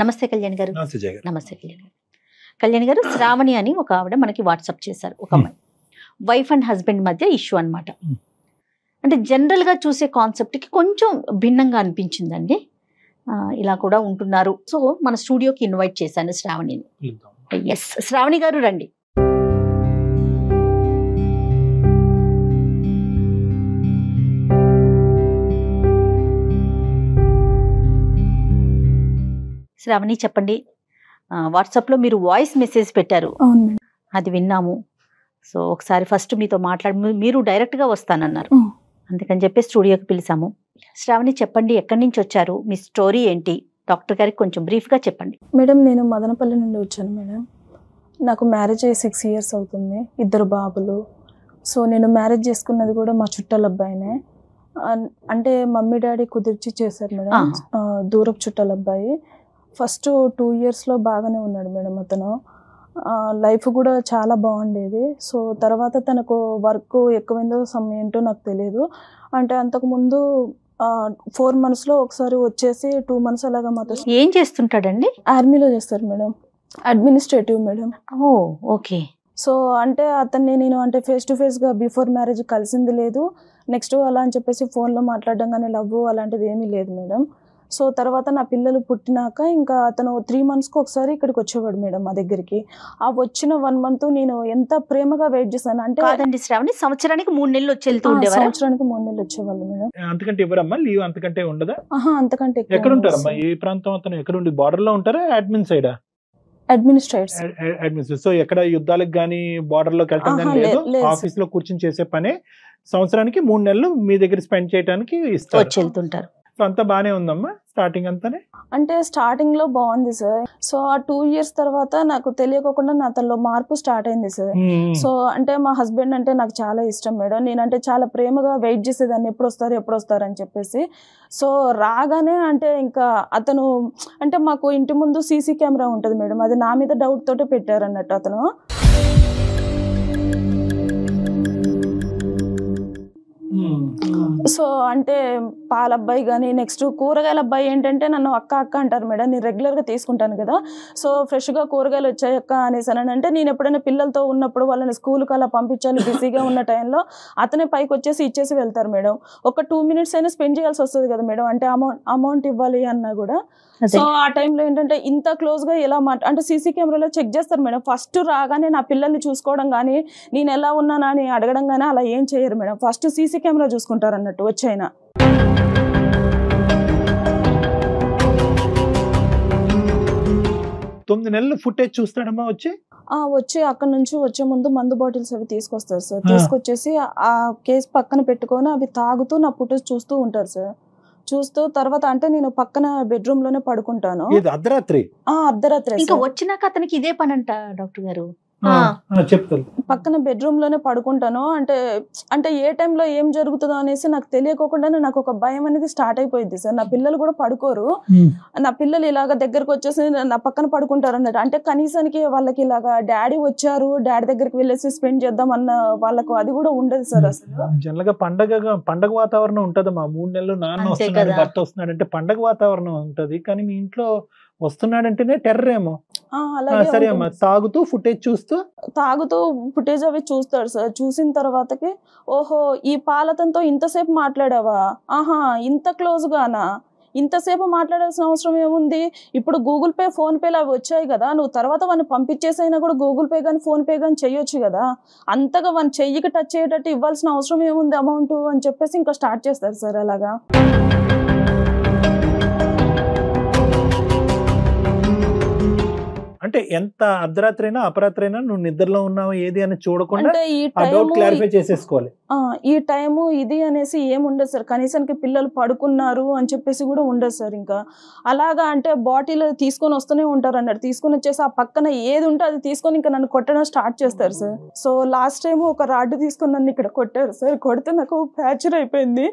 నమస్తే కళ్యాణ్ గారు. నమస్తే జయ గారు. నమస్తే కళ్యాణ్ గారు. కళ్యాణ్ గారు, శ్రావణి అని ఒక ఆవిడ మనకి వాట్సాప్ చేశారు. ఒక అమ్మాయి వైఫ్ అండ్ హస్బెండ్ మధ్య ఇష్యూ అన్నమాట. అంటే జనరల్ గా చూసే కాన్సెప్ట్ కి కొంచెం భిన్నంగా అనిపించిందండి. ఇలా కూడా ఉంటున్నారు. సో మన స్టూడియోకి ఇన్వైట్ చేశాను శ్రావణిని. ఎస్, శ్రావణి గారు రండి. శ్రావణి చెప్పండి. వాట్సాప్ లో మీరు వాయిస్ మెసేజ్ పెట్టారు, అది విన్నాము. సో ఒకసారి ఫస్ట్ మీతో మాట్లాడి మీరు డైరెక్ట్ గా వస్తానన్నారు, అందుకని చెప్పి స్టూడియోకి పిలిచాము. శ్రావణి చెప్పండి, ఎక్కడి నుంచి వచ్చారు, మీ స్టోరీ ఏంటి, డాక్టర్ గారికి కొంచెం బ్రీఫ్ గా చెప్పండి. మేడం, నేను మదనపల్లి నుండి వచ్చాను మేడం. నాకు మ్యారేజ్ అయ్యి 6 years అవుతుంది, 2 బాబులు. సో నేను మ్యారేజ్ చేసుకున్నది కూడా మా చుట్టాల అబ్బాయినే. అంటే మమ్మీ డాడీ కుదిర్చి చేశారు మేడం, దూరపు చుట్టాల అబ్బాయి. ఫస్ట్ 2 yearsలో బాగానే ఉన్నాడు మేడం. అతను లైఫ్ కూడా చాలా బాగుండేది. సో తర్వాత తనకు వర్క్ ఎక్కువైందో ఏంటో నాకు తెలియదు. అంటే అంతకుముందు 4 monthsలో ఒకసారి వచ్చేసి 2 months అలాగా మాతో. ఏం చేస్తుంటాడండి? ఆర్మీలో చేస్తారు మేడం, అడ్మినిస్ట్రేటివ్ మేడం. ఓ ఓకే. సో అంటే అతన్ని నేను అంటే ఫేస్ టు ఫేస్గా బిఫోర్ మ్యారేజ్ కలిసింది లేదు. నెక్స్ట్ అలా అని చెప్పేసి ఫోన్లో మాట్లాడడం కానీ లవ్ అలాంటిది ఏమీ లేదు మేడం. సో తర్వాత నా పిల్లలు పుట్టినాక ఇంకా అతను 3 monthsకి ఒకసారి ఇక్కడికి వచ్చేవాడు మేడం మా దగ్గరికి. ఆ వచ్చిన 1 month నేను ఎంత ప్రేమగా వెయిట్ చేశాను అంటే. కాదండి శ్రావణి, సంవత్సరానికి 3 నెలలు వచ్చి వెళ్తూ ఉండేవారు. సంవత్సరానికి 3 నెలలు వచ్చేవాళ్ళు మేడం. అంతకంటే ఎవరమ్మా లీవ్? అంతకంటే ఉండదా? అంతకంటే ఎక్కడ ఉంటారమ్మా? ఏ ప్రాంతం అతను? ఎక్కడ ఉండి బార్డర్ లో ఉంటారా అడ్మిన్ సైడా? అడ్మినిస్ట్రేటర్. సో ఎక్కడ యుద్ధాలకు గానీ బార్డర్ లోకి వెళ్ళటం కానీ లేదు, ఆఫీస్ లో కూర్చొని చేసే పనే. సంవత్సరానికి 3 నెలలు మీ దగ్గర స్పెండ్ చేయడానికి ఇస్తారు, వచ్చి వెళ్తుంటారు. సో అంతా బానే ఉందమ్మా స్టార్టింగ్ అంతానే? అంటే స్టార్టింగ్ లో బాగుంది సార్. సో ఆ 2 years తర్వాత నాకు తెలియకోకుండా నా అతనిలో మార్పు స్టార్ట్ అయింది సార్. సో అంటే మా హస్బెండ్ అంటే నాకు చాలా ఇష్టం మేడం. నేనంటే చాలా ప్రేమగా వెయిట్ చేసేదాన్ని, ఎప్పుడు వస్తారు అని చెప్పేసి. సో రాగానే అంటే ఇంకా అతను అంటే మాకు ఇంటి ముందు సీసీ కెమెరా ఉంటుంది మేడం, అది నా మీద డౌట్ తోటే పెట్టారు అన్నట్టు అతను. సో అంటే పాల అబ్బాయి కానీ నెక్స్ట్ కూరగాయల అబ్బాయి ఏంటంటే నన్ను అక్క అంటారు మేడం. నేను రెగ్యులర్గా తీసుకుంటాను కదా. సో ఫ్రెష్గా కూరగాయలు వచ్చాయి అక్క అనేసి అని అంటే నేను ఎప్పుడైనా పిల్లలతో ఉన్నప్పుడు వాళ్ళని స్కూల్కి అలా పంపించాలి బిజీగా ఉన్న టైంలో అతనే పైకి వచ్చేసి ఇచ్చేసి వెళ్తారు మేడం. ఒక 2 minutes అయినా స్పెండ్ చేయాల్సి వస్తుంది కదా మేడం, అంటే అమౌంట్ ఇవ్వాలి అన్నా కూడా. సో ఆ టైంలో ఏంటంటే ఇంత క్లోజ్గా ఎలా అంటే సీసీ కెమెరాలో చెక్ చేస్తారు మేడం. ఫస్ట్ రాగానే నా పిల్లల్ని చూసుకోవడం కానీ నేను ఎలా ఉన్నానా అని అడగడం కానీ అలా ఏం చేయరు మేడం. ఫస్ట్ సీసీ కెమెరా చూసుకుంటారు అన్నట్టు వచ్చైనా. 9 నెలలు ఫుటేజ్ చూస్తాడమ్మా వచ్చి అక్కడ నుంచి వచ్చే ముందు మందు బాటిల్స్ అవి తీసుకొస్తారు సార్. తీసుకొచ్చేసి ఆ కేసు పక్కన పెట్టుకొని అవి తాగుతూ నా ఫుటేజ్ చూస్తూ ఉంటారు సార్. చూస్తూ తర్వాత అంటే నేను పక్కన బెడ్రూమ్ లోనే పడుకుంటాను. అర్ధరాత్రి ఇంకా వచ్చినాక అతనికి ఇదే పని అంట డాక్టర్ గారు. చెప్తాను, పక్కన బెడ్రూమ్ లోనే పడుకుంటాను. అంటే ఏ టైంలో ఏం జరుగుతుందో అనేసి నాకు తెలియకోకుండానే నాకు ఒక భయం అనేది స్టార్ట్ అయిపోయింది సార్. నా పిల్లలు కూడా పడుకోరు, నా పిల్లలు ఇలాగ దగ్గరకు వచ్చేసి నా పక్కన పడుకుంటారు అన్నట్టు. అంటే కనీసానికి వాళ్ళకి ఇలాగా డాడీ వచ్చారు, డాడీ దగ్గరికి వెళ్ళేసి స్పెండ్ చేద్దాం అన్న వాళ్ళకు అది కూడా ఉండదు సార్. అసలు జనరల్ గా పండగ వాతావరణం ఉంటదమ్మా. 3 నెలలు నాన్న వస్తున్నాడు, భర్త వస్తున్నాడు అంటే పండగ వాతావరణం ఉంటది. కానీ మీ ఇంట్లో వస్తున్నాడంటేనే టెర్రర్ ఏమో. సరే అమ్మా, తాగుతూ ఫుటేజ్ అవి చూస్తాడు సార్. చూసిన తర్వాతకి ఓహో ఈ పాలతంతో ఇంతసేపు మాట్లాడావా, ఇంత క్లోజ్ గానా, ఇంతసేపు మాట్లాడాల్సిన అవసరం ఏముంది, ఇప్పుడు గూగుల్ పే ఫోన్ పేలు అవి వచ్చాయి కదా, నువ్వు తర్వాత వాడిని పంపించేసైనా కూడా గూగుల్ పే కానీ ఫోన్ పే కానీ చెయ్యొచ్చు కదా, అంతగా వాడిని చెయ్యికి టచ్ అయ్యేటట్టు ఇవ్వాల్సిన అవసరం ఏముంది అమౌంట్ అని చెప్పేసి ఇంకా స్టార్ట్ చేస్తారు సార్ అలాగా. అంటే ఎంత అర్ధరాత్రి అయినా అపరాత్రి అయినా నువ్వు నిద్రలో ఉన్నావు ఏది అని చూడకుండా క్లారిఫై చేసేసుకోవాలి. ఈ టైము ఇది అనేసి ఏముండదు సార్. కనీసానికి పిల్లలు పడుకున్నారు అని చెప్పేసి కూడా ఉండదు సార్. ఇంకా అలాగా అంటే బాటిల్ తీసుకొని వస్తూనే ఉంటారు అన్నట్టు. తీసుకొని వచ్చేసి ఆ పక్కన ఏది ఉంటే అది తీసుకొని ఇంకా నన్ను కొట్టడం స్టార్ట్ చేస్తారు సార్. సో లాస్ట్ టైం ఒక రాడ్ తీసుకొని నన్ను ఇక్కడ కొట్టారు సార్. కొడితే నాకు ఫ్రాక్చర్ అయిపోయింది.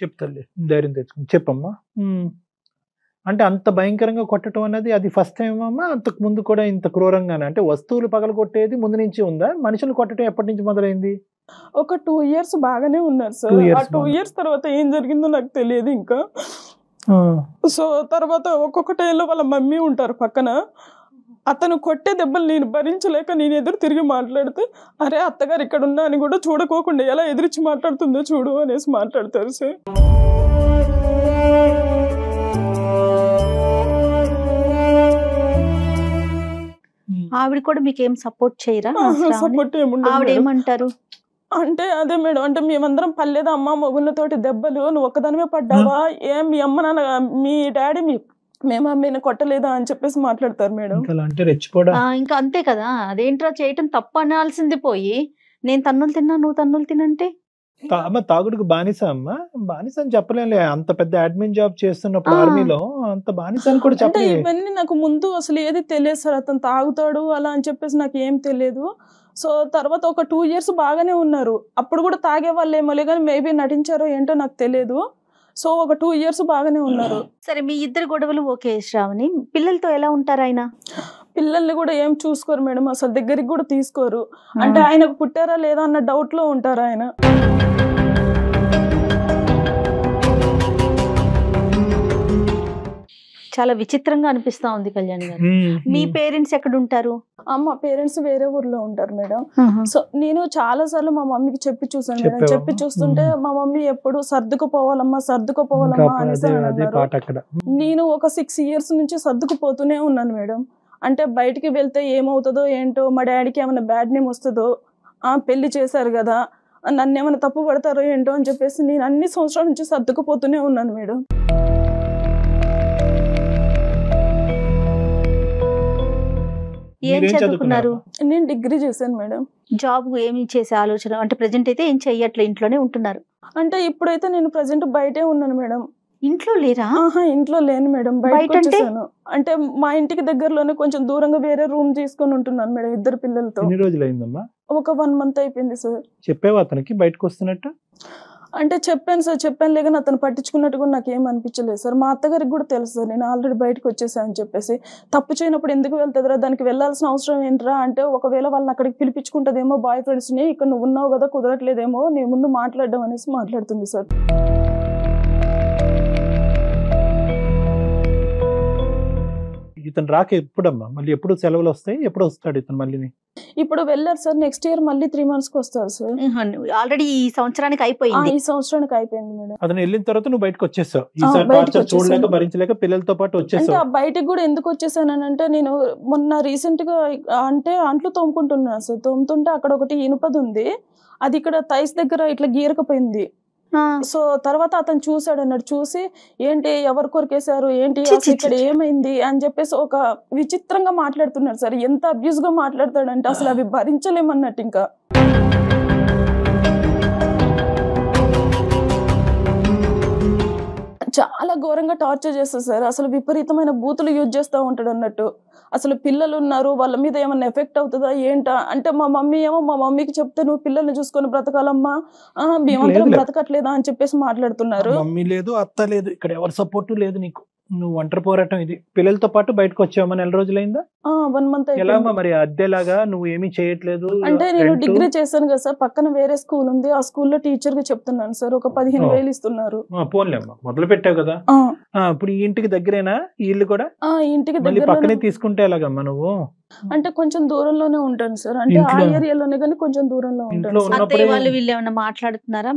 చెప్తాలే, ధైర్యం తెచ్చుకుని చెప్పమ్మా. అంటే అంత భయంకరంగా కొట్టడం అనేది అది ఫస్ట్ టైం అమ్మా? అంతకు ముందు కూడా ఇంత క్రూరంగానే అంటే వస్తువులు పగలగొట్టేది ముందు నుంచి ఉందా? మనుషులు కొట్టడం ఎప్పటి నుంచి మొదలైంది? ఒక 2 years బాగానే ఉన్నారు సార్. 2 ఆ years 2 years తర్వాత ఏం జరిగిందో నాకు తెలియదు ఇంకా. సో తర్వాత ఒక్కొక్క టైంలో వాళ్ళ మమ్మీ ఉంటారు పక్కన. అతను కొట్టే దెబ్బలు నేను భరించలేక నేను ఎదురు తిరిగి మాట్లాడితే, అరే అత్తగారు ఇక్కడ ఉన్నా అని కూడా చూడకోకుండా ఎలా ఎదిరించి మాట్లాడుతుందో చూడు అనేసి మాట్లాడతారు సార్. ఆవిడ కూడా మీకు ఏం సపోర్ట్ చేయరా? సపోర్ట్ ఏముండదు ఆవిడ మేడం. ఏమంటారు? అంటే అదే మేడం, అంటే మేమందరం పర్లేదా అమ్మ మొగుళ్ళతోటి దెబ్బలు, నువ్వు ఒక్కదానివే పడ్డావా, ఏం మీ అమ్మ నాన్న మీ డాడీ మేము అమ్మని కొట్టలేదా అని చెప్పేసి మాట్లాడతారు మేడం. అంటే రెచ్చిపోవడం ఇంకా అంతే కదా. అదేంట్రా చేయటం తప్పు అనాల్సింది పోయి నేను తన్నులు తిన్నా నువ్వు తన్నులు తినంటే అమ్మ తాగుడుకు బానిస అమ్మ. బానిస అని చెప్పలేంలే, అంత పెద్ద అడ్మిన్ జాబ్ చేస్తున్నప్పుడు ఆ. ఆర్మీలో అంత బానిస అని కూడా అంటే చెప్పలే. ఇవన్నీ నాకు ముందు అసలు ఏది తెలియదు సార్, అతను తాగుతాడు అలా అని చెప్పేసి నాకు ఏం తెలియదు. సో తర్వాత ఒక 2 years బాగానే ఉన్నారు. అప్పుడు కూడా తాగే వాళ్ళు ఏమోలే కానీ మేబీ నటించారో ఏంటో నాకు తెలియదు. సో ఒక 2 years బాగానే ఉన్నారు. సరే, మీ ఇద్దరు గొడవలు ఓకే శ్రావణి, పిల్లలతో ఎలా ఉంటారు ఆయన? పిల్లల్ని కూడా ఏం చూసుకోరు మేడం, అసలు దగ్గరికి కూడా తీసుకోరు. అంటే ఆయనకు పుట్టారా లేదా అన్న డౌట్ లో ఉంటారు ఆయన. చాలా విచిత్రంగా అనిపిస్తా ఉంది కళ్యాణ్ గారు. మీ పేరెంట్స్ ఎక్కడ ఉంటారు? మా పేరెంట్స్ వేరే ఊర్లో ఉంటారు మేడం. సో నేను చాలా సార్లు మా మమ్మీకి చెప్పి చూసాను మేడం. చెప్పావా? చెప్పి చూస్తుంటే మా మమ్మీ ఎప్పుడు సర్దుకుపోవాలమ్మా సర్దుకుపోవాలమ్మా అనేసి అన్నారు. నేను ఒక 6 years నుంచి సర్దుకుపోతూనే ఉన్నాను మేడం. అంటే బయటికి వెళ్తే ఏమవుతుందో ఏంటో, మా డాడీకి ఏమైనా బ్యాడ్ నేమ్ వస్తుందో, పెళ్లి చేశారు కదా నన్ను ఏమైనా తప్పు పడతారో ఏంటో అని చెప్పేసి నేను అన్ని సంవత్సరాల నుంచి సర్దుకుపోతూనే ఉన్నాను మేడం. ఏం చదువుకున్నారు? నేను డిగ్రీ చేశాను మేడం. జాబ్ ఏమి చేసే ఆలోచన అంటే ప్రెజెంట్ అయితే ఏం చెయ్యట్లే, ఇంట్లోనే ఉంటున్నారు? అంటే ఇప్పుడైతే నేను ప్రెసెంట్ బయటే ఉన్నాను మేడం. ఇంట్లో లేరా? ఇంట్లో లేను మేడం, బయటకు వచ్చేసాను. అంటే మా ఇంటికి దగ్గరలోనే కొంచెం దూరంగా వేరే రూమ్ తీసుకొని ఉంటున్నాను మేడం 2 పిల్లలతో. ఎన్ని రోజులు అయిందమ్మా? ఒక 1 month అయిపోయింది సార్. చెప్పావా అతనికి బయటకు వస్తున్నట్టు? అంటే చెప్పాను సార్, చెప్పాను లేదని అతను పట్టించుకున్నట్టు కూడా నాకు ఏం అనిపించలేదు సార్. మా అత్తగారికి కూడా తెలుసు సార్ నేను ఆల్రెడీ బయటకు వచ్చేసాను అని చెప్పేసి. తప్పు చేయనప్పుడు ఎందుకు వెళ్తుందిరా, దానికి వెళ్ళాల్సిన అవసరం ఏంట్రా అంటే, ఒకవేళ వాళ్ళని అక్కడికి పిలిపించుకుంటుందేమో బాయ్ ఫ్రెండ్స్ని, ఇక్కడ నువ్వు ఉన్నావు కదా కుదరట్లేదేమో నీ ముందు మాట్లాడడం అనేసి మాట్లాడుతుంది సార్. ఇతను రాక ఎప్పుడమ్మా? మళ్ళీ ఎప్పుడు సెలవులు వస్తాయి? ఎప్పుడు వస్తాడు ఇతను మళ్ళీ? ఇప్పుడు వెళ్ళారు సార్, నెక్స్ట్ ఇయర్ మళ్ళీ 3 months కి వస్తారు సార్. ఆల్రెడీ ఈ సంవత్సరానికి అయిపోయింది. ఈ సంవత్సరానికి అయిపోయింది మేడం. అతను వెళ్ళిన తర్వాత నువ్వు బయటకు వచ్చేసావు. ఈసారి టార్చర్ చూడలేక భరించలేక పిల్లలతో పాటు అంటే వచ్చేసావు. ఆ బయటికి కూడా ఎందుకు వచ్చేసాను అంటే, నేను మొన్న రీసెంట్ గా అంటే అంట్లు తోముకుంటున్నాను సార్. తోముతుంటే అక్కడ ఒకటి ఇనుపది ఉంది, అది ఇక్కడ థైస్ దగ్గర ఇట్లా గీరకపోయింది. సో తర్వాత అతను చూసాడు అన్నాడు, చూసి ఏంటి ఎవరు కొరికేశారు ఏంటి అసలు ఇక్కడ ఏమైంది అని చెప్పేసి ఒక విచిత్రంగా మాట్లాడుతున్నాడు సార్. ఎంత అబ్యూస్ గా మాట్లాడతాడంటే అసలు అవి భరించలేమన్నట్టు. ఇంకా చాలా ఘోరంగా టార్చర్ చేస్తారు సార్. అసలు విపరీతమైన బూతులు యూజ్ చేస్తూ ఉంటాడు అన్నట్టు. అసలు పిల్లలు ఉన్నారు, వాళ్ళ మీద ఏమన్నా ఎఫెక్ట్ అవుతుందా ఏంటా అంటే, మా మమ్మీ ఏమో మా మమ్మీకి చెప్తే నువ్వు పిల్లల్ని చూసుకొని బ్రతకాలమ్మా, మేమందరం బ్రతకట్లేదా అని చెప్పేసి మాట్లాడుతున్నారు. మమ్మీ లేదు, అత్త లేదు, ఇక్కడ ఎవరి సపోర్టు లేదు నీకు. నువ్వు ఒంటరి పోరాటం ఇది. పిల్లలతో పాటు బయటకు వచ్చావమ్మా? నెల రోజులైందా? 1 month ఎలా మరి అద్దెలాగా నువ్వు ఏమీ చేయట్లేదు? అంటే నేను డిగ్రీ చేశాను కదా సార్, పక్కన వేరే స్కూల్ ఉంది, ఆ స్కూల్లో టీచర్ గా చెప్తున్నాను సార్. ఒక 15,000 ఇస్తున్నారు. పోన్లేమ్మా, మొదలు పెట్టావు కదా. ఇప్పుడు ఈ ఇంటికి దగ్గరేనా ఇల్లు కూడా? ఇంటికి దగ్గర పక్కనే తీసుకుంటే ఎలాగమ్మా నువ్వు? అంటే కొంచెం దూరంలోనే ఉంటాను సార్. అంటే ఆ ఏరియాలోనే కానీ కొంచెం దూరంలో ఉంటాను. అత్తయ్య వాళ్ళు వీళ్ళు ఏమన్నా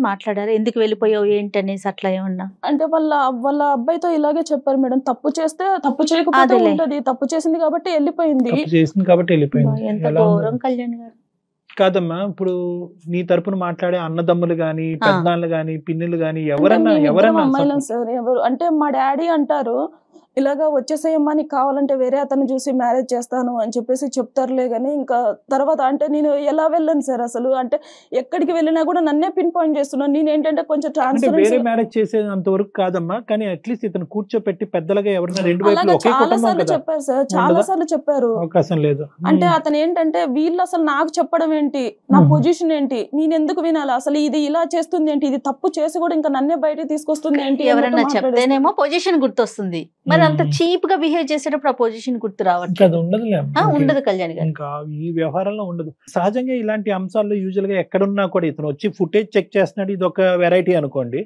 మాట్లాడారా ఎందుకు వెళ్ళిపోయావు ఏంటి అనేసి అట్లా ఏమన్నా? అంటే వాళ్ళ అబ్బాయితో ఇలాగే చెప్పారు మేడం, తప్పు చేస్తే తప్పు చేయకపోతే ఉంటది, తప్పు చేసింది కాబట్టి వెళ్ళిపోయింది. ఎంత ఘోరం కళ్యాణ్ గారు. కాదమ్మా, ఇప్పుడు నీ తరపున మాట్లాడే అన్నదమ్ములు గాని, పెద్దనాన్నలు గాని, పిన్నులు గాని ఎవరన్నా అమ్మాయిలం సార్. ఎవరు అంటే మా డాడీ అంటారు, ఇలాగా వచ్చేసేయమ్మా నీకు కావాలంటే వేరే అతను చూసి మ్యారేజ్ చేస్తాను అని చెప్పేసి చెప్తారులే కానీ ఇంకా తర్వాత అంటే నేను ఎలా వెళ్ళాను సార్ అసలు. అంటే ఎక్కడికి వెళ్ళినా కూడా నన్నే పిన్ పాయింట్ చేస్తున్నాను. నేను ఏంటంటే కొంచెం వేరే మ్యారేజ్ చేసేది అంతవరకు కాదమ్మా, కానీ అట్లీస్ట్ ఇతను కూర్చోపెట్టి పెద్దలుగా ఎవరైనా రెండు వైపులు ఒకే కుటుంబం కదా. చెప్పారు సార్, చాలా సార్లు చెప్పారు. అవకాశం లేదు. అంటే అతను ఏంటంటే వీళ్ళు అసలు నాకు చెప్పడం ఏంటి, నా పొజిషన్ ఏంటి, నేను ఎందుకు వినాలి, అసలు ఇది ఇలా చేస్తుంది ఏంటి, ఇది తప్పు చేసి కూడా ఇంకా నన్నే బయట తీసుకొస్తుంది ఏంటి. ఎవరన్నా చెప్తేనేమో పొజిషన్ గుర్తొస్తుంది, మరి అంత చీప్ గా బిహేవ్ చేసేటప్పుడు ఆ పొజిషన్ గుర్తు ఇంకా రావట్లేదు. అది ఉండదులే ఉండదు కళ్యాణ్ గారు. ఇంకా ఈ వ్యవహారంలో ఉండదు. సహజంగా ఇలాంటి అంశాల్లో యూజువల్ గా ఎక్కడున్నా కూడా ఇతను వచ్చి ఫుటేజ్ చెక్ చేస్తున్నాడు, ఇది ఒక వెరైటీ అనుకోండి.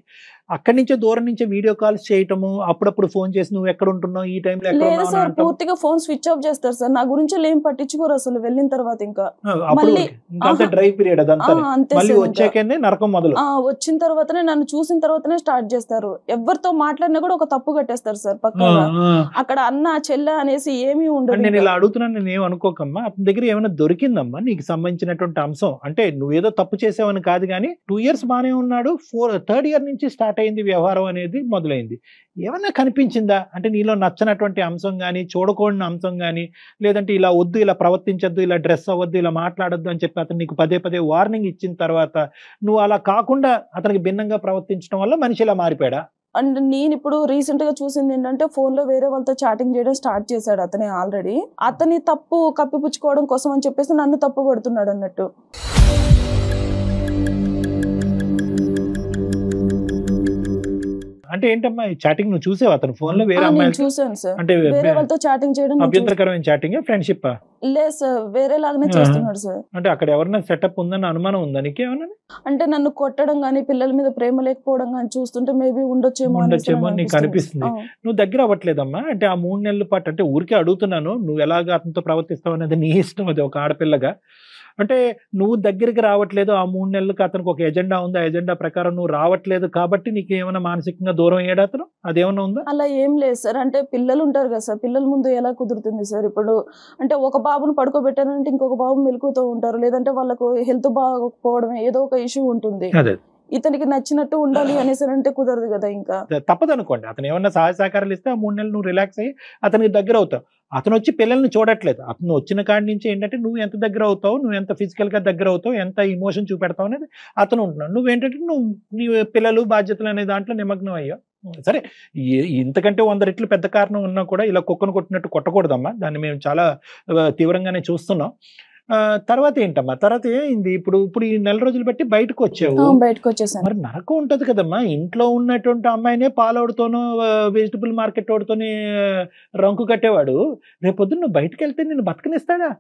అక్కడి నుంచే దూరం నుంచే వీడియో కాల్స్ చేయటము, అప్పుడప్పుడు ఫోన్ చేసి నువ్వు ఎక్కడ ఉంటున్నావు, ఈ టైంలో ఎక్కడ లేదు ఉన్నావు సార్, అంటాం. పూర్తిగా ఫోన్ స్విచ్ ఆఫ్ చేస్తారు సార్. నా గురించి ఏం పట్టించుకోరు అసలు వెళ్ళిన తర్వాత. ఇంకా అప్పుడు మళ్ళీ ఇంకా డ్రై పీరియడ్ అదంతా. అంతే మళ్ళీ సార్. ఇంకా వచ్చాకనే నరకం మొదలు. వచ్చిన తర్వాతనే, నన్ను చూసిన తర్వాతనే స్టార్ట్ చేస్తారు. ఎవరితో మాట్లాడినా కూడా ఒక తప్పు కట్టేస్తారు సార్ ఆ, పక్కగా. ఆ. అక్కడ అన్న చెల్లె అనేసి ఏమీ ఉండదు. నేను ఇంకా. ఇలా అడుగుతున్నాను, నేను ఏం అనుకోకమ్మా. అతని దగ్గర ఏమైనా దొరికిందమ్మా నీకు సంబంధించినటువంటి అంశం? అంటే నువ్వేదో తప్పు చేసావని కాదు, కానీ 2 years బానే ఉన్నాడు, 3rd year నుంచి స్టార్ట్ అయింది వ్యవహారం అనేది మొదలైంది. ఏమన్నా కనిపించిందా అంటే నీలో నచ్చనటువంటి అంశం కానీ, చూడకూడని అంశం కానీ, లేదంటే ఇలా వద్దు, ఇలా ప్రవర్తించొద్దు, ఇలా డ్రెస్ అవ్వద్దు, ఇలా మాట్లాడొద్దు అని చెప్పి అతను నీకు పదే పదే వార్నింగ్ ఇచ్చిన తర్వాత నువ్వు అలా కాకుండా అతనికి భిన్నంగా ప్రవర్తించడం వల్ల మనిషి ఇలా మారిపోయాడా? అండ్ నేను ఇప్పుడు రీసెంట్ గా చూసింది ఏంటంటే, ఫోన్ లో వేరే వాళ్ళతో చాటింగ్ చేయడం స్టార్ట్ చేశాడు అతనే ఆల్రెడీ. అతని తప్పు కప్పిపుచ్చుకోవడం కోసం అని చెప్పేసి నన్ను తప్పు పడుతున్నాడు అన్నట్టు. అంటే ఏంటమ్మా ఈ చాటింగ్ నువ్వు చూసావు అతను ఫోన్ లో వేరే నేను అమ్మాయి? చూసాను సార్. అంటే వేరే వాళ్ళతో చాటింగ్ చేయడం నేను అభ్యంతరకరమైన చాటింగ్, ఫ్రెండ్షిప్? లేదు సార్, వేరే లాగానే చేస్తున్నాడు సార్. అంటే అక్కడ ఎవరైనా సెటప్ ఉందని అనుమానం ఉందా నీకేమన్నా? అంటే నన్ను కొట్టడం గానీ, పిల్లల మీద ప్రేమ లేకపోవడం గానీ చూస్తుంటే మేబీ ఉండొచ్చేమో నీకు అనిపిస్తుంది. నువ్వు దగ్గర అవ్వట్లేదమ్మా. అంటే ఆ 3 నెలల పాటు, అంటే ఊరికే అడుగుతున్నాను, నువ్వు ఎలాగ అతనితో ప్రవర్తిస్తావు అనేది నీ ఇష్టం, అది ఒక ఆడపిల్లగా. అంటే నువ్వు దగ్గరికి రావట్లేదు, ఆ 3 నెలలకు అతనికి ఒక ఎజెండా ఉంది, ఆ ఎజెండా ప్రకారం నువ్వు రావట్లేదు కాబట్టి నీకు ఏమైనా మానసికంగా దూరం అయ్యాడు అతను? అదేమన్నా ఉందా? అలా ఏం లేదు సార్. అంటే పిల్లలు ఉంటారు కదా సార్, పిల్లల ముందు ఎలా కుదురుతుంది సార్? ఇప్పుడు అంటే ఒక బాబును పడుకోబెట్టారంటే ఇంకొక బాబు మెలుకుతూ ఉంటారు, లేదంటే వాళ్ళకు హెల్త్ బాగోకపోవడం ఏదో ఒక ఇష్యూ ఉంటుంది. అదే ఇతనికి నచ్చినట్టు ఉండాలి అనేసి అంటే కుదరదు కదా. ఇంకా తప్పదు అనుకోండి, అతను ఏమన్నా సహాయ సహకారాలు ఇస్తే ఆ 3 నెలలు నువ్వు రిలాక్స్ అయ్యి అతనికి దగ్గర అవుతావు. అతను వచ్చి పిల్లల్ని చూడట్లేదు. అతను వచ్చిన కాడి నుంచి ఏంటంటే నువ్వు ఎంత దగ్గర అవుతావు, నువ్వు ఎంత ఫిజికల్ గా దగ్గర అవుతావు, ఎంత ఇమోషన్ చూపెడతావు అనేది అతను ఉంటున్నాడు. నువ్వేంటంటే నీ పిల్లలు బాధ్యతలు అనే దాంట్లో నిమగ్నం అయ్యావు. సరే, ఇంతకంటే 100 రెట్లు పెద్ద కారణం ఉన్నా కూడా ఇలా కుక్కను కొట్టినట్టు కొట్టకూడదమ్మా. దాన్ని మేము చాలా తీవ్రంగానే చూస్తున్నాం. తర్వాత ఏంటమ్మా, తర్వాత ఏంది? ఇప్పుడు ఈ 1 నెల రోజులు బట్టి బయటకు వచ్చావు, బయటకు వచ్చేసాను. మరి నరకం ఉంటది కదమ్మా. ఇంట్లో ఉన్నటువంటి అమ్మాయినే పాలవుడితోనో వెజిటబుల్ మార్కెట్ వాడితోనే రంకు కట్టేవాడు రేపొద్దు నువ్వు బయటకు వెళ్తే నేను బతకనిస్తాడా?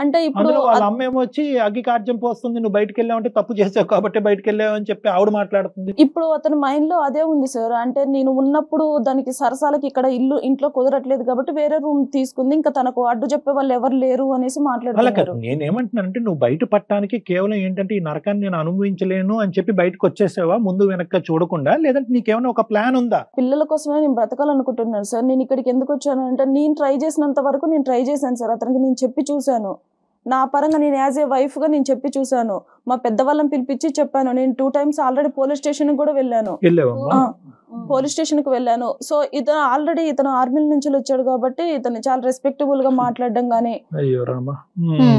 అంటే ఇప్పుడు అందులో వాళ్ళ అమ్మ ఏమో వచ్చి అగ్గి కార్యం పోస్తుంది, నువ్వు బయటకు వెళ్ళావంటే తప్పు చేసావు కాబట్టి బయటకు వెళ్ళావు అని చెప్పి ఆవిడ మాట్లాడుతుంది. ఇప్పుడు అతని మైండ్ లో అదే ఉంది సార్. అంటే నేను ఉన్నప్పుడు దానికి సరసాలకి ఇక్కడ ఇంట్లో కుదరట్లేదు కాబట్టి వేరే రూమ్ తీసుకుంది, ఇంకా తనకు అడ్డు చెప్పే వాళ్ళు ఎవరు లేరు అనేసి మాట్లాడుతున్నారు. నేనేమంటున్నానంటే నువ్వు బయట పట్టడానికి కేవలం ఏంటంటే ఈ నరకాన్ని నేను అనుభవించలేను అని చెప్పి బయటకు వచ్చేసావా ముందు వెనక్కి చూడకుండా, లేదంటే నీకేమైనా ఒక ప్లాన్ ఉందా? పిల్లల కోసమే నేను బ్రతకాలనుకుంటున్నాను సార్. నేను ఇక్కడికి ఎందుకు వచ్చాను అంటే, నేను ట్రై చేసినంత వరకు నేను ట్రై చేశాను సార్. అతనికి నేను చెప్పి చూశాను, నా పరంగా నేను యాజ్ ఏ వైఫ్ గా నేను చెప్పి చూశాను. మా పెద్దవాళ్ళని పిలిపించి చెప్పాను. నేను 2 times ఆల్రెడీ పోలీస్ స్టేషన్ కూడా వెళ్ళాను. పోలీస్ స్టేషన్ కి వెళ్ళాను. సో ఇతను ఆర్మీ నుంచి వచ్చాడు కాబట్టి ఇతను చాలా రెస్పెక్టబుల్ గా మాట్లాడడం గానీ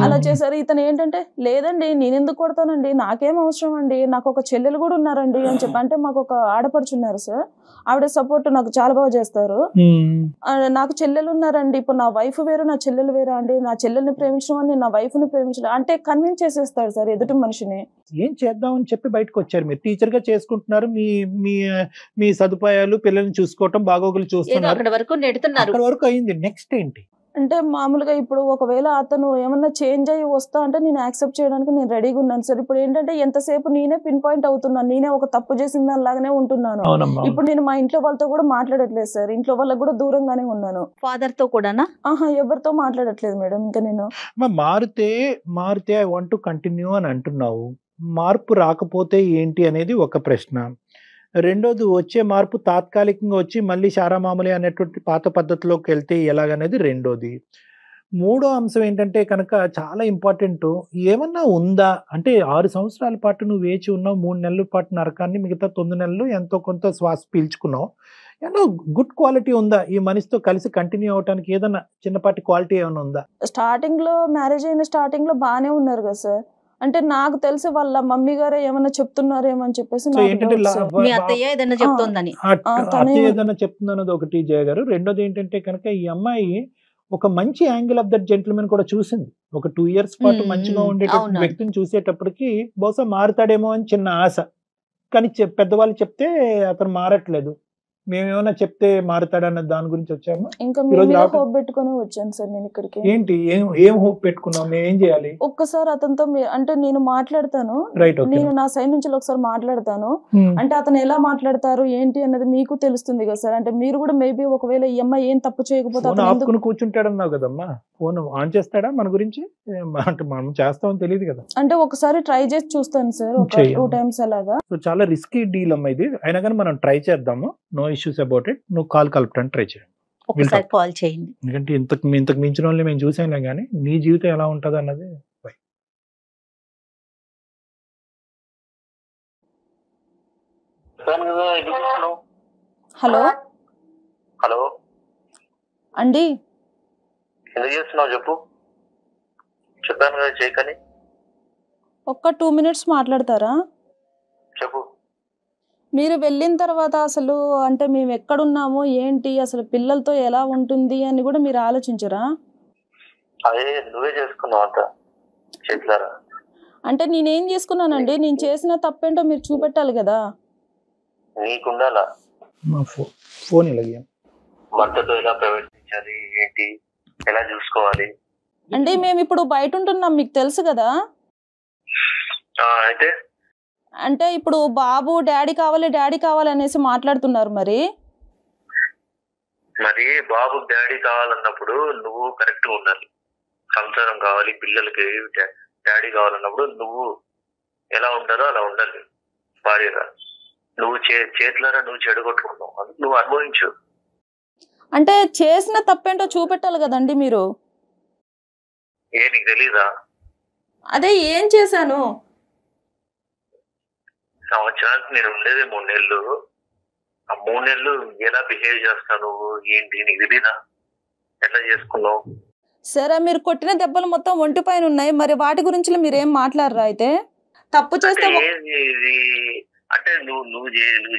అలా చేశారు. ఇతను ఏంటంటే, లేదండి నేను ఎందుకు కొడతానండి, నాకేం అవసరం అండి, నాకు ఒక చెల్లెలు కూడా ఉన్నారండి అని చెప్పి. అంటే మాకు ఒక ఆడపడుచున్నారు సార్, ఆవిడ సపోర్ట్ నాకు చాలా బాగా చేస్తారు. నాకు చెల్లెలు ఉన్నారండి, ఇప్పుడు నా వైఫ్ వేరు నా చెల్లెలు వేరా అండి, నా చెల్లెల్ని ప్రేమించడం అని నా వైఫ్ ని ప్రేమించడం అంటే కన్విన్స్ చేసేస్తాడు సార్ ఎదుటి మనిషిని. ఏం చేద్దామని చెప్పి బయటకు వచ్చారు. మీరు టీచర్ గా చేసుకుంటున్నారు, మీ సదుపాయాలు, పిల్లల్ని చూసుకోవటం, బాగోగులు చూస్తున్నారు, అక్కడ వరకు అయింది. నెక్స్ట్ ఏంటి అంటే మామూలుగా ఇప్పుడు ఒకవేళ అతను ఏమన్నా చేంజ్ అయ్యి వస్తా అంటే నేను యాక్సెప్ట్ చేయడానికి నేను రెడీగా ఉన్నాను సార్. ఇప్పుడు ఏంటంటే ఎంతసేపు నేనే పిన్ పాయింట్ అవుతున్నాను, నేనే ఒక తప్పు చేసిన దానిలాగానే ఉంటున్నాను. ఇప్పుడు నేను మా ఇంట్లో వాళ్ళతో కూడా మాట్లాడట్లేదు సార్, ఇంట్లో వాళ్ళకి కూడా దూరంగానే ఉన్నాను. ఫాదర్ తో కూడా ఎవరితో మాట్లాడట్లేదు మేడం. ఇంకా నేను మారితే ఐ వాంట్ టు కంటిన్యూ అని అంటున్నావు. మార్పు రాకపోతే ఏంటి అనేది ఒక ప్రశ్న. రెండోది, వచ్చే మార్పు తాత్కాలికంగా వచ్చి మళ్ళీ శారామామూలి అనేటువంటి పాత పద్ధతిలోకి వెళ్తే ఎలాగనేది రెండోది. మూడో అంశం ఏంటంటే కనుక చాలా ఇంపార్టెంట్, ఏమన్నా ఉందా అంటే 6 సంవత్సరాల పాటు నువ్వు వేచి ఉన్నావు, 3 నెలల పాటు నరకాన్ని, మిగతా 9 నెలలు ఎంతో కొంత శ్వాస పీల్చుకున్నావు. ఏమన్నా గుడ్ క్వాలిటీ ఉందా ఈ మనిషితో కలిసి కంటిన్యూ అవడానికి? ఏదన్నా చిన్నపాటి క్వాలిటీ ఏమైనా ఉందా? స్టార్టింగ్ లో మ్యారేజ్ అయిన స్టార్టింగ్ లో బాగానే ఉన్నారు కదా సార్. అంటే నాకు తెలిసి వాళ్ళ మమ్మీ గారే ఏమన్నా చెప్తున్నారేమో అని చెప్పేసి ఏదైనా చెప్తున్నది ఒకటి జయ గారు. రెండోది ఏంటంటే కనుక ఈ అమ్మాయి ఒక మంచి యాంగిల్ ఆఫ్ దట్ జెంటిల్మెన్ కూడా చూసింది. ఒక 2 years పాటు మంచిగా ఉండేటటువంటి వ్యక్తిని చూసేటప్పటికి బహుశా మారుతాడేమో అని చిన్న ఆశ. కానీ పెద్దవాళ్ళు చెప్తే అతను మారట్లేదు. మేమేమన్నా చెప్తే మారుతాడన్న దాని గురించి వచ్చామా? ఇంకా ఈ మీ రోజు మీద రావటం- హోప్ పెట్టుకొని వచ్చాను సార్ నేను ఇక్కడికి. ఏంటి ఏం హోప్ పెట్టుకున్నాం? మేము ఏం చేయాలి? ఒక్కసారి అతనితో అంటే నేను మాట్లాడతాను, రైట్, ఓకే. నేను నా సైడ్ నుంచి ఒకసారి మాట్లాడతాను. అంటే అతను ఎలా మాట్లాడతారు ఏంటి అన్నది మీకు తెలుస్తుంది కదా సార్. అంటే మీరు కూడా మేబీ ఒకవేళ ఈ అమ్మాయి ఏం తప్పు చేయకపోతే ఫోన్ అతను ఎందుకు ఆపుకుని కూర్చుంటాడన్నావు కదమ్మా, ఫోన్ ఆన్ చేస్తాడా మన గురించి? అంటే మనం చేస్తామని తెలియదు కదా. అంటే ఒకసారి ట్రై చేసి చూస్తాను సార్, ఒక చెయ్యి. 2 times అలాగా. సో చాలా రిస్కీ డీల్ అమ్మా ఇది. అయినా కానీ మనం ట్రై చేద్దాము, నో ఇష్యూస్ అబౌట్ ఇట్. నువ్వు కాల్ కలపడానికి ట్రై చేయండి, ఒకసారి కాల్ చేయండి. ఎందుకంటే ఇంతకు మించిన వాళ్ళని మేము చూసాంలే, కానీ నీ జీవితం ఎలా ఉంటుంది అన్నది. హలో హలో, అండి, ఎందుకు చేస్తున్నావు చెప్పు. చెప్పాను కదా చేయకని. ఒక్క 2 minutes మాట్లాడతారా? చెప్పు. మీరు వెళ్ళిన తర్వాత అసలు అంటే మేము ఎక్కడున్నాము ఏంటి, అసలు పిల్లలతో ఎలా ఉంటుంది అని కూడా మీరు ఆలోచించరా? అదే నువ్వే చేసుకున్నావు అంత చేతులారా. అంటే నేనేం చేసుకున్నానండి, నేను చేసిన తప్పేంటో మీరు చూపెట్టాలి కదా. నీకుండాలా మా ఫోన్ ఇలాగే భర్తతో ఎలా ప్రవర్తించాలి, ఏంటి, ఎలా చూసుకోవాలి. అంటే మేము ఇప్పుడు బయట ఉంటున్నాం, మీకు తెలుసు కదా. అయితే అంటే ఇప్పుడు బాబు డాడీ కావాలి అనేసి మాట్లాడుతున్నారు. మరి మరి బాబు డాడీ కావాలన్నప్పుడు నువ్వు కరెక్ట్ గా ఉండాలి. సంసారం కావాలి, పిల్లలకి డాడీ కావాలన్నప్పుడు నువ్వు ఎలా ఉండాలో అలా ఉండాలి భార్యగా. నువ్వు చేతులారా నువ్వు చెడగొట్టుకున్నావు, అది నువ్వు అనుభవించు. అంటే చేసిన తప్పేంటో చూపెట్టాలి కదండి మీరు. నీకు తెలీదా? అదే ఏం చేశాను. సంవత్సరానికి నేను ఉండేది 3 నెలలు. ఆ 3 నెలలు ఎలా బిహేవ్ చేస్తావు నువ్వు, ఏంటి నీకు తెలీదా? ఎట్లా చేసుకున్నావు? సరే, మీరు కొట్టిన దెబ్బలు మొత్తం ఒంటి పైన ఉన్నాయి, మరి వాటి గురించి మీరు ఏం మాట్లాడరా? అయితే తప్పు చేస్తే అంటే నువ్వు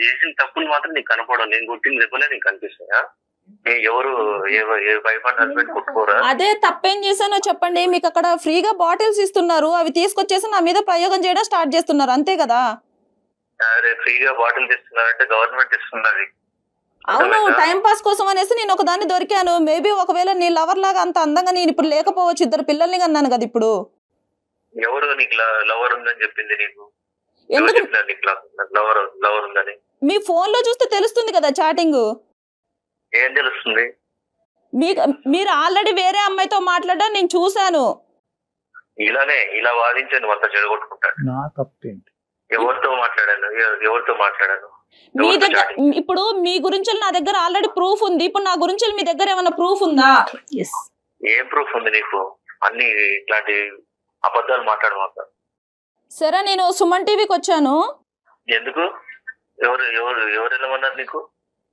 చేసిన తప్పులు మాత్రం నీకు కనపడవు. నేను కొట్టిన దెబ్బలే నీకు కనిపిస్తాయా? ఎవరు వైఫ్ అండ్ హస్బెండ్ కొట్టుకోరా? అదే తప్పేం చేశానో చెప్పండి. మీకు అక్కడ ఫ్రీగా బాటిల్స్ ఇస్తున్నారు, అవి తీసుకొచ్చేసి నా మీద ప్రయోగం చేయడం స్టార్ట్ చేస్తున్నారు, అంతే కదా. అరే ఫ్రీగా బాటిల్ ఇస్తున్నారంటే గవర్నమెంట్ ఇస్తున్నది. అవును, టైం పాస్ కోసం అనేసి నేను ఒక దాన్ని దొరికాను. మేబీ ఒకవేళ నీ లవర్ లాగా అంత అందంగా నేను ఇప్పుడు లేకపోవచ్చు, 2 పిల్లల్ని కన్నాను కదా ఇప్పుడు. ఎవరు నీకు లవర్ ఉందని చెప్పింది? నీకు ఎందుకు లవర్ ఉందని మీ ఫోన్ లో చూస్తే తెలుస్తుంది కదా చాటింగ్. ఏం తెలుస్తుంది? మీరు ఆల్రెడీ వేరే అమ్మాయితో మాట్లాడడం నేను చూశాను. ఇలా వాదించాను అంత చెడగొట్టుకుంటాను. నా తప్పేంటి? ఎవరితో మాట్లాడాను? మీ దగ్గర ఇప్పుడు మీ గురించి నా దగ్గర ఆల్రెడీ ప్రూఫ్ ఉంది. ఇప్పుడు నా గురించి మీ దగ్గర ఏమైనా ప్రూఫ్ ఉందా? ఏం ప్రూఫ్ ఉంది నీకు? అన్ని ఇట్లాంటి అబద్ధాలు మాట్లాడమాక. సరే, నేను సుమన్ టీవీకి వచ్చాను. ఎందుకు? ఎవరు వెళ్ళమన్నారు? నీకు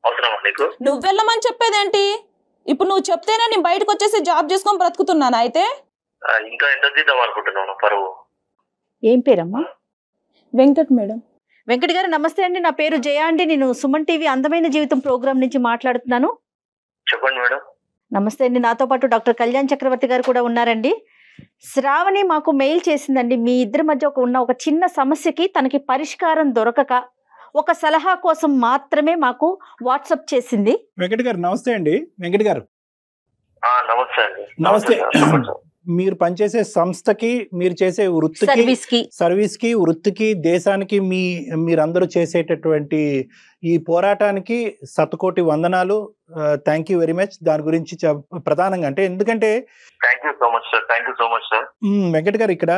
అవసరమా? నీకు నువ్వు వెళ్ళమని చెప్పేదేంటి? ఇప్పుడు నువ్వు చెప్తేనే నేను బయటకు వచ్చేసి జాబ్ చేసుకొని బ్రతుకుతున్నాను. అయితే ఇంకా ఎంత తీద్దాం అనుకుంటున్నాను పరువు? ఏం పేరమ్మా? వెంకట్ మేడం. వెంకట్ గారు నమస్తే అండి, నా పేరు జయ అండి, నేను సుమన్ టీవీ అందమైన జీవితం ప్రోగ్రామ్ నుంచి మాట్లాడుతున్నాను. చెప్పండి మేడం. నమస్తే అండి, నాతో పాటు డాక్టర్ కళ్యాణ్ చక్రవర్తి గారు కూడా ఉన్నారండి. శ్రావణి మాకు మెయిల్ చేసిందండి, మీ ఇద్దరి మధ్య ఉన్న ఒక చిన్న సమస్యకి తనకి పరిష్కారం దొరకక ఒక సలహా కోసం మాత్రమే మాకు వాట్సాప్ చేసింది. వెంకట్ గారు నమస్తే అండి. వెంకట్ గారు నమస్తే అండి. నమస్తే. మీరు పనిచేసే సంస్థకి, మీరు చేసే సర్వీస్ కి వృత్తికి, దేశానికి మీరందరూ చేసేటటువంటి ఈ పోరాటానికి శతకోటి వందనాలు. Thank you very much. దాని గురించి ప్రధానంగా అంటే ఎందుకంటే thank you so much sir. Venkat గారు, ఇక్కడ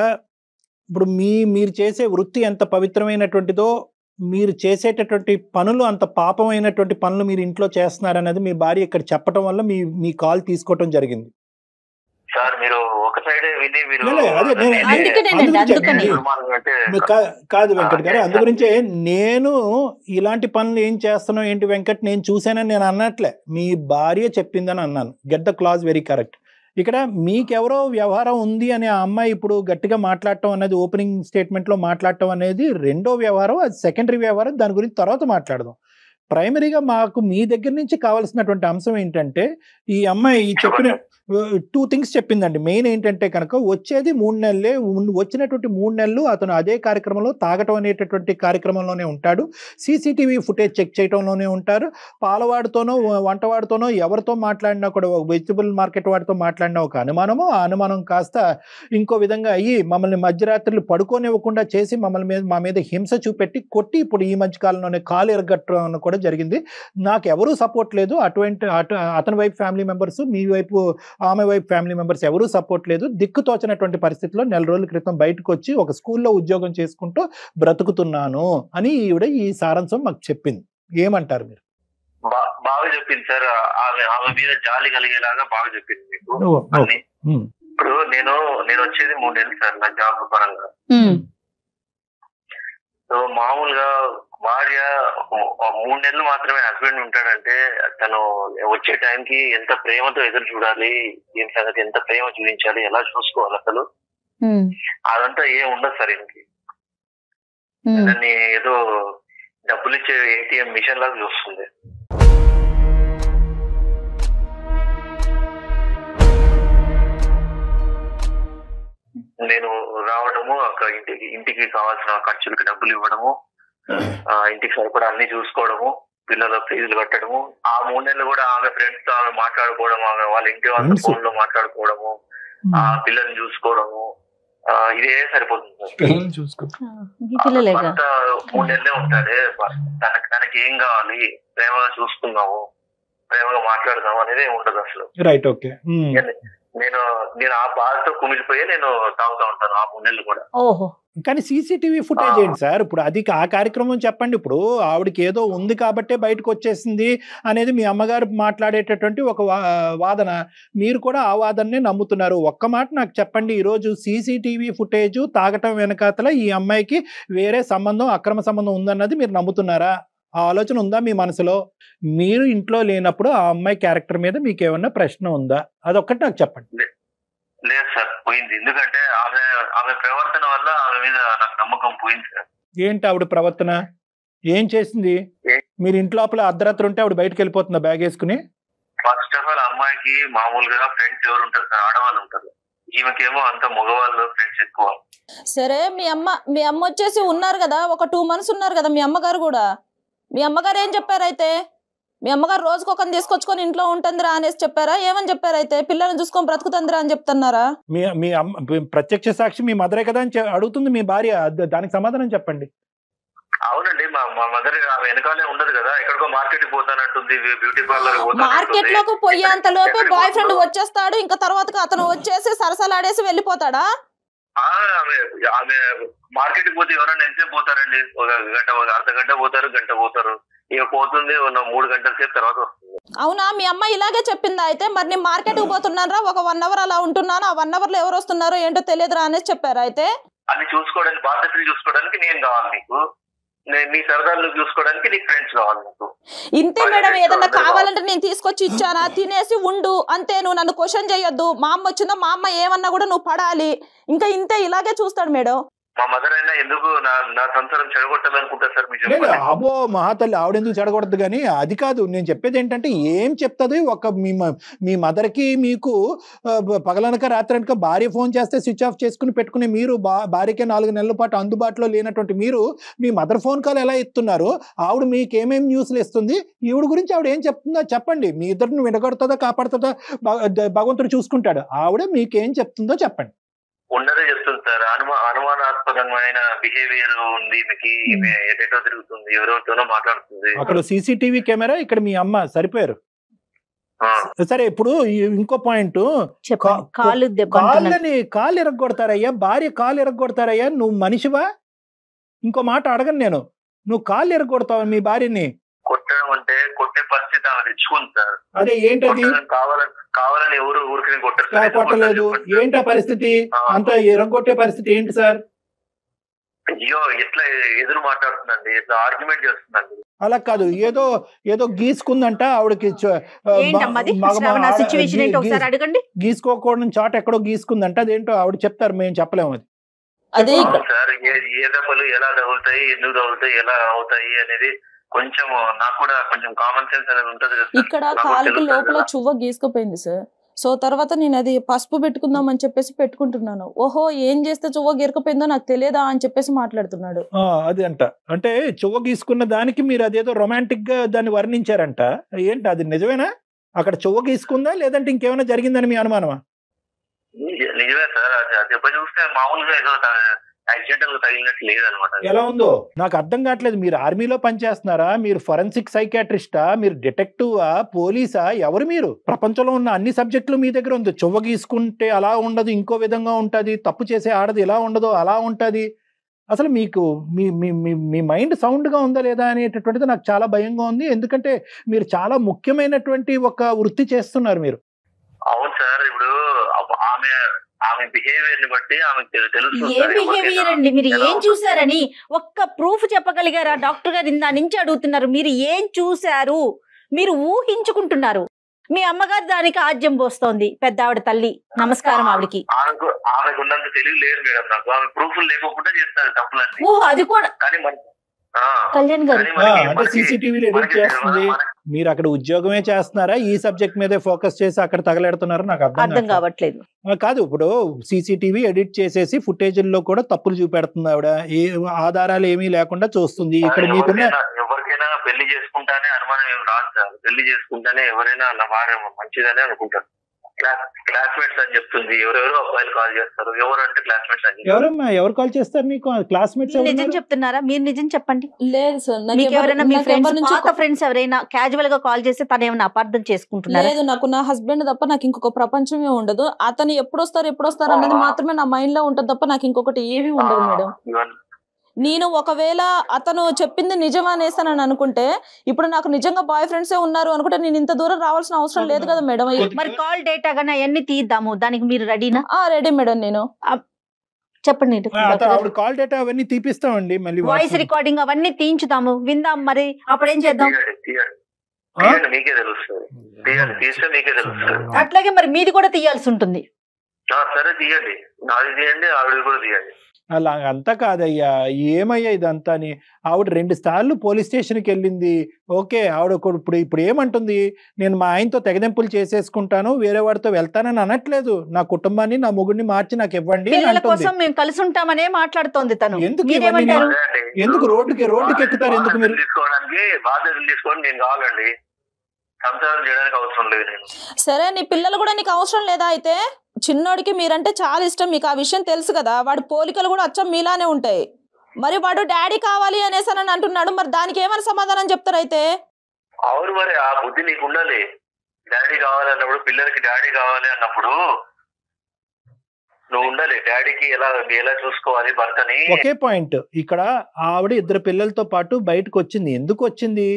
ఇప్పుడు మీరు చేసే వృత్తి ఎంత పవిత్రమైనటువంటిదో, మీరు చేసేటటువంటి పనులు అంత పాపమైనటువంటి పనులు మీరు ఇంట్లో చేస్తున్నారనేది మీ భార్య ఇక్కడ చెప్పడం వల్ల మీ కాల్ తీసుకోవటం జరిగింది. సార్ మీరు ఒక సైడే విని మీరు కాదు వెంకట్ గారు, అందుగురించే నేను ఇలాంటి పనులు ఏం చేస్తున్నావు ఏంటి వెంకట్, నేను చూసానని నేను అన్నట్లే, మీ భార్య చెప్పిందని అన్నాను. Get the clause very correct. ఇక్కడ మీకెవరో వ్యవహారం ఉంది అని ఆ అమ్మాయి ఇప్పుడు గట్టిగా మాట్లాడటం అనేది, ఓపెనింగ్ స్టేట్మెంట్ లో మాట్లాడటం అనేది రెండో వ్యవహారం, అది సెకండరీ వ్యవహారం. దాని గురించి తర్వాత మాట్లాడదాం. ప్రైమరీగా మాకు మీ దగ్గర నుంచి కావాల్సినటువంటి అంశం ఏంటంటే, ఈ అమ్మాయి చెప్పిన 2 థింగ్స్ చెప్పిందండి. మెయిన్ ఏంటంటే కనుక వచ్చేది 3 నెలలే, వచ్చినటువంటి 3 నెలలు అతను అదే కార్యక్రమంలో తాగటం అనేటటువంటి కార్యక్రమంలోనే ఉంటాడు, సీసీటీవీ ఫుటేజ్ చెక్ చేయడంలోనే ఉంటారు, పాలవాడితోనో వంటవాడితోనో ఎవరితో మాట్లాడినా కూడా, వెజిటబుల్ మార్కెట్ వాడితో మాట్లాడినా ఒక అనుమానము, ఆ అనుమానం కాస్త ఇంకో విధంగా అయ్యి మమ్మల్ని మధ్యరాత్రులు పడుకోనివ్వకుండా చేసి మా మీద హింస చూపెట్టి కొట్టి ఇప్పుడు ఈ మధ్య కాలంలోనే కాలు ఎరగట్టడం కూడా జరిగింది. నాకు ఎవరూ సపోర్ట్ లేదు, అతని వైపు ఫ్యామిలీ మెంబర్స్, మీ వైపు ఆమె వైపు ఫ్యామిలీ మెంబర్స్ ఎవరూ సపోర్ట్ లేదు, దిక్కుతోచినటువంటి పరిస్థితిలో 4 రోజుల క్రితం బయటకు వచ్చి ఒక స్కూల్లో ఉద్యోగం చేసుకుంటూ బ్రతుకుతున్నాను అని ఈవిడ ఈ సారాంశం మాకు చెప్పింది. ఏమంటారు మీరు? బాగా చెప్పింది సార్. ఆమె మీద జాలి కలిగేలాగా బాగా చెప్పింది మీకు అన్ని. ఇప్పుడు నేను వచ్చేది 3 నెలలు సార్ నా జాబ్ పరంగా. సో మామూలుగా భార్య 3 నెలలు మాత్రమే హస్బెండ్ ఉంటాడంటే తను వచ్చే టైంకి ఎంత ప్రేమతో ఎదురు చూడాలి, ఏం సంగతి, ఎంత ప్రేమ చూపించాలి, ఎలా చూసుకోవాలి అసలు అదంతా ఏం ఉండదు సార్. ఇంటికి దాన్ని ఏదో డబ్బులు ఇచ్చే ఏటీఎం మిషన్ లాగా చూస్తుంది. నేను రావడము, అక్కడ ఇంటికి కావాల్సిన ఖర్చులకి డబ్బులు ఇవ్వడము, ఇంటికి సరిపడా అన్ని చూసుకోవడము, పిల్లల ఫీజులు కట్టడము, ఆ 3 నెలలు కూడా ఆమె ఫ్రెండ్స్ తో ఆమె మాట్లాడుకోవడం, ఆమె వాళ్ళ ఇంటి వాళ్ళ ఫోన్ లో మాట్లాడుకోవడము, ఆ పిల్లల్ని చూసుకోవడము, ఇదే సరిపోతుంది సార్. 3 నెలలే ఉంటాడే, తనకి ఏం కావాలి, ప్రేమగా చూసుకున్నాము, ప్రేమగా మాట్లాడదాము అనేది ఉండదు అసలు. Right, okay. నేను ఆ బాధతో కుమిలిపోయి నేను తాగుతా ఉంటాను ఆ 3 నెలలు కూడా. ఓహో, కానీ సీసీటీవీ ఫుటేజ్ ఏంటి సార్? ఇప్పుడు అది ఆ కార్యక్రమం చెప్పండి. ఇప్పుడు ఆవిడకి ఏదో ఉంది కాబట్టే బయటకు వచ్చేసింది అనేది మీ అమ్మగారు మాట్లాడేటటువంటి ఒక వాదన, మీరు కూడా ఆ వాదననే నమ్ముతున్నారు. ఒక్క మాట నాకు చెప్పండి, ఈరోజు సీసీటీవీ ఫుటేజ్ తాగటం వెనకాతల ఈ అమ్మాయికి వేరే సంబంధం, అక్రమ సంబంధం ఉందన్నది మీరు నమ్ముతున్నారా? ఆ ఆలోచన ఉందా మీ మనసులో? మీరు ఇంట్లో లేనప్పుడు ఆ అమ్మాయి క్యారెక్టర్ మీద మీకు ఏమన్నా ప్రశ్న ఉందా? అదొక్కటి నాకు చెప్పండి. లేదు సార్, పోయింది. ఎందుకంటే ఆమె ప్రవర్తన వల్ల ఆమె మీద నాకు నమ్మకం పోయింది సార్. ఏంటి ఆవిడ ప్రవర్తన? ఏం చేసింది? మీరు ఇంట్లోపల అర్ధరాత్రి ఉంటే ఆవిడ బయటకు వెళ్ళిపోతుందా బ్యాగ్ వేసుకుని? ఫస్ట్ ఆఫ్ ఆల్ అమ్మాయికి మామూలుగా ఫ్రెండ్స్ ఎవరు ఉంటారు సార్? ఆడవాళ్ళు ఉంటారు. ఈమెకేమో అంత మగవాళ్ళు ఫ్రెండ్స్ ఎక్కువ. సరే, మీ అమ్మ వచ్చేసి ఉన్నారు కదా, ఒక 2 months ఉన్నారు కదా మీ అమ్మగారు కూడా. మీ అమ్మగారు ఏం చెప్పారు అయితే? మీ అమ్మగారు రోజుకొకరిని తీసుకొచ్చుకొని ఇంట్లో ఉంటుందిరా అనేసి చెప్పారా? ఏమని చెప్పారు అయితే? పిల్లల్ని చూసుకొని బ్రతుకుతుందిరా అని చెప్తున్నారా? మీ ప్రత్యక్ష సాక్షి మీ మదరే కదా అని అడుగుతుంది మీ భార్య, దానికి సమాధానం చెప్పండి. అవునండి, మా మదర్ ఆమె వెనకాలే ఉండదు కదా, ఎక్కడికో మార్కెట్ పోతానంటుంది, బ్యూటీ పార్లర్ మార్కెట్ లోకి పోయేంత లోపే బాయ్ ఫ్రెండ్ వచ్చేస్తాడు, ఇంకా తర్వాత అతను వచ్చేసి సరసలాడేసి వెళ్ళిపోతాడా? ఆమె మార్కెట్ కి పోతే ఎవరైనా ఎంతసేపు పోతారండి? ఒక గంట, అర్ధ గంట పోతారు, గంట పోతారు, ఇక పోతుంది 3 గంటల సేపు తర్వాత వస్తుంది. అవునా? మీ అమ్మ ఇలాగే చెప్పిందా అయితే? మరి నేను మార్కెట్ కు పోతున్నారా, ఒక 1 hour అలా ఉంటున్నాను, ఆ 1 hour లో ఎవరు వస్తున్నారో ఏంటో తెలియదురా అనేసి చెప్పారా అయితే? అది చూసుకోవడానికి, బాధ్యతలు చూసుకోవడానికి నేను కావాలి నీకు, నీ సరదాలు చూసుకోవడానికి నీ ఫ్రెండ్స్ కావాలి నీకు. ఇంతే మేడం, ఏదన్నా కావాలంటే నేను తీసుకొచ్చి ఇచ్చానా, తినేసి ఉండు అంతే, నువ్వు నన్ను క్వశ్చన్ చేయొద్దు. మా అమ్మ వచ్చిందో మా అమ్మ ఏమన్నా కూడా నువ్వు పడాలి, ఇంకా ఇంతే, ఇలాగే చూస్తాడు మేడం. మా మదర్ అయినా ఎందుకు నా సంసారం చెడగొట్టాలనుకుంటారు సార్? మీరు అబ్బో మహాతల్లి, ఆవిడెందుకు చెడగొడదు? కానీ అది కాదు నేను చెప్పేది. ఏంటంటే ఏం చెప్తుంది ఒక మీ మదర్కి మీకు పగలనక రాత్రనక భార్య ఫోన్ చేస్తే స్విచ్ ఆఫ్ చేసుకుని పెట్టుకుని మీరు భార్యకే 4 నెలల పాటు అందుబాటులో లేనటువంటి మీరు మీ మదర్ ఫోన్ కాల్ ఎలా ఇస్తున్నారు? ఆవిడ మీకు ఏమేమి న్యూస్లు ఇస్తుంది? ఈవిడ గురించి ఆవిడ ఏం చెప్తుందో చెప్పండి. మీ ఇద్దరిని విడగొడుతుందా కాపాడుతుందా భగవంతుడు చూసుకుంటాడు. ఆవిడ మీకేం చెప్తుందో చెప్పండి. ఉన్నదే చెప్తుంది సార్. అనుమానాస్పదమైన బిహేవియర్ ఉంది మీకు, ఎటో తిరుగుతుంది, ఎవరెవరితోనో మాట్లాడుతుంది. అక్కడ సీసీటీవీ కెమెరా, ఇక్కడ మీ అమ్మ, సరిపోయారు. సరే, ఇప్పుడు ఇంకో పాయింట్, కాళ్ళు ఎరగొడతారయ్యా, భార్య కాళ్ళు ఎరగొడతారయ్యా, నువ్వు మనిషివా? ఇంకో మాట అడగను నేను, నువ్వు కాళ్ళు ఎరగొడతావా మీ భార్యని? కొట్టడం అంటే కొట్టే పరిస్థితి ఆమె తెచ్చుకుంది సార్. అదే ఏంటది? కావాలని ఎవరు ఊరికి కొట్టలేదు. ఏంటా పరిస్థితి? అంత ఎరగొట్టే పరిస్థితి ఏంటి సార్? అయ్యో, ఎట్లా ఎదురు మాట్లాడుతుందండి, ఎట్లా ఆర్గ్యుమెంట్ చేస్తుందండి. అలా కాదు, ఏదో గీసుకుందంట ఆవిడకి, గీసుకోకూడని చాట ఎక్కడో గీసుకుందంట. అదేంటో ఆవిడ చెప్తారు, మేము చెప్పలేము. అది సార్, ఏ దెబ్బలు ఎలా తగులుతాయి, ఎందుకు తగులుతాయి, ఎలా అవుతాయి అనేది కొంచెం నాకు కూడా కొంచెం కామన్ సెన్స్ అనేది ఉంటది. ఇక్కడ కాలుకి లోపల చువ్వ గీసుకుపోయింది సార్. సో తర్వాత నేను అది పసుపు పెట్టుకుందాం అని చెప్పేసి పెట్టుకుంటున్నాను. ఓహో ఏం చేస్తే చువ్వ గిరకపోయిందో నాకు తెలియదా అని చెప్పేసి మాట్లాడుతున్నాడు. అది అంట. అంటే చువ్వ గీసుకున్న దానికి మీరు అదేదో రొమాంటిక్ గా దాన్ని వర్ణించారంట. ఏంటి అది నిజమేనా? అక్కడ చువ్వ గీసుకుందా లేదంటే ఇంకేమైనా జరిగిందని మీ అనుమానమా? నిజమే సార్. అది దెబ్బ చూస్తే మామూలుగా ఏదో యాక్సిడెంటల్ తగిలినట్టు లేదనమాట. ఎలా ఉందో నాకు అర్థం కావట్లేదు. మీరు ఆర్మీలో పనిచేస్తున్నారా? మీరు ఫోరెన్సిక్ సైకాట్రిస్టా? మీరు డిటెక్టివా? పోలీసా? ఎవరు మీరు? ప్రపంచంలో ఉన్న అన్ని సబ్జెక్టులు మీ దగ్గర ఉంది. చువ్వ గీసుకుంటే అలా ఉండదు, ఇంకో విధంగా ఉంటుంది. తప్పు చేసే ఆడది ఎలా ఉండదో అలా ఉంటుంది. అసలు మీకు మీ మీ మీ మీ మైండ్ సౌండ్గా ఉందా లేదా అనేటటువంటిది నాకు చాలా భయంగా ఉంది. ఎందుకంటే మీరు చాలా ముఖ్యమైనటువంటి ఒక వృత్తి చేస్తున్నారు మీరు. అవును సార్. ఇప్పుడు ఆమె బిహేవియర్ ని బట్టి ఆమెకు తెలుసు. ఏ బిహేవియర్ అండి? మీరు ఏం చూసారని ఒక్క ప్రూఫ్ చెప్పగలిగారా? డాక్టర్ గారు ఇందా నుంచి అడుగుతున్నారు. మీరు ఏం చూశారు? మీరు ఊహించుకుంటున్నారు. మీ అమ్మగారు దానికి ఆజ్యం పోస్తోంది. పెద్ద ఆవిడ తల్లి, నమస్కారం ఆవిడకి. ఆమెకు ఉన్నంత తెలివి లేదు మేడం నాకు. ఆమె ప్రూఫ్లు లేకుండా చేస్తారు తప్పులన్నీ. ఓహో అది కూడా కానీ కళ్యాణ్ గారు అంటే సీసీటీవీలో ఎడిట్ చేస్తుంది. మీరు అక్కడ ఉద్యోగమే చేస్తున్నారా? ఈ సబ్జెక్ట్ మీదే ఫోకస్ చేసి అక్కడ తగలెడుతున్నారు? నాకు అర్థం కావట్లేదు. కాదు, ఇప్పుడు సీసీటీవీ ఎడిట్ చేసేసి ఫుటేజ్ల్లో కూడా తప్పులు చూపెడుతుంది ఆవిడ. ఏ ఆధారాలు ఏమీ లేకుండా చూస్తుంది. ఇక్కడ మీకున్న ఎవరికైనా పెళ్లి చేసుకుంటానే అనుమానం ఏమి రాదు సార్. పెళ్లి చేసుకుంటానే ఎవరైనా అలా మారేమో మంచిదనే అనుకుంటారు. క్లాస్మేట్స్ అని చెప్తుంది. ఎవరెవరో అబ్బాయిలు కాల్ చేస్తారు. ఎవరు అంటే క్లాస్మేట్స్ అని. ఎవరమ్మా ఎవరు కాల్ చేస్తారు నీకు? క్లాస్మేట్స్ నిజం చెప్తున్నారా? మీరు నిజం చెప్పండి. లేదు సార్. మీకు ఎవరైనా మీ ఫ్రెండ్స్, పాత ఫ్రెండ్స్ ఎవరైనా క్యాజువల్ గా కాల్ చేస్తే తను ఏమైనా అపార్థం చేసుకుంటున్నారు? లేదు, నాకు నా హస్బెండ్ తప్ప నాకు ఇంకొక ప్రపంచమే ఉండదు. అతను ఎప్పుడు వస్తారు అన్నది మాత్రమే నా మైండ్ లో ఉంటది తప్ప నాకు ఇంకొకటి ఏమీ ఉండదు మేడం. నేను ఒకవేళ అతను చెప్పింది నిజం అనేసానని అనుకుంటే, ఇప్పుడు నాకు నిజంగా బాయ్ ఫ్రెండ్సే ఉన్నారు అనుకుంటే నేను ఇంత దూరం రావాల్సిన అవసరం లేదు కదా మేడం. మరి కాల్ డేటా గానీ అవన్నీ తీద్దాము. దానికి మీరు రెడీనా? Ready madam. నేను చెప్పండి. కాల్ డేటా అవన్నీ తీపిస్తామండి. మళ్ళీ వాయిస్ రికార్డింగ్ అవన్నీ తీయించుతాము, విందాం. మరి అప్పుడు ఏం చేద్దాం? మీకే తెలుస్తుంది. తీస్తే మీకే తెలుస్తుంది. అట్లాగే మరి మీది కూడా తీయాల్సి ఉంటుంది. సరే తీయండి. నాది తీయండి, ఆవిడ కూడా తీయండి. అలా అంతా కాదయ్యా. ఏమయ్యా ఇదంతా అని? ఆవిడ 2 సార్లు పోలీస్ స్టేషన్కి వెళ్ళింది. ఓకే, ఆవిడ ఇప్పుడు ఏమంటుంది? నేను మా ఆయనతో తెగదెంపులు చేసేసుకుంటాను, వేరే వాడితో వెళ్తానని అనట్లేదు. నా కుటుంబాన్ని, నా మొగుడిని మార్చి నాకు ఇవ్వండి కోసం మేము కలిసి ఉంటామనే మాట్లాడుతోంది తను. ఎందుకు రోడ్డుకి ఎక్కుతారు? ఎందుకు మీరు తీసుకోవడానికి బాధ్యతలు తీసుకోవడానికి నేను కావాలండి. సంసారం చేయడానికి అవసరం లేదు నేను. సరే, నీ పిల్లలు కూడా నీకు అవసరం లేదా? అయితే చిన్నోడికి మీరంటే చాలా ఇష్టం, మీకు ఆ విషయం తెలుసు కదా. వాడి పోలికలు కూడా అచ్చం మీలానే ఉంటాయి. మరి వాడు డాడీ కావాలి అనేసి అని అంటున్నాడు. మరి దానికి ఏమైనా సమాధానం చెప్తారు? అయితే అవును, మరి ఆ బుద్ధి నీకు ఉండాలి. డాడీ కావాలి అన్నప్పుడు, పిల్లలకి డాడీ కావాలి అన్నప్పుడు నువ్వు ఉండాలి. డాడీకి ఎలా చూసుకోవాలి భర్తని. ఒకే పాయింట్. ఇక్కడ ఆవిడ 2 పిల్లలతో పాటు బయటకు వచ్చింది. ఎందుకు వచ్చింది?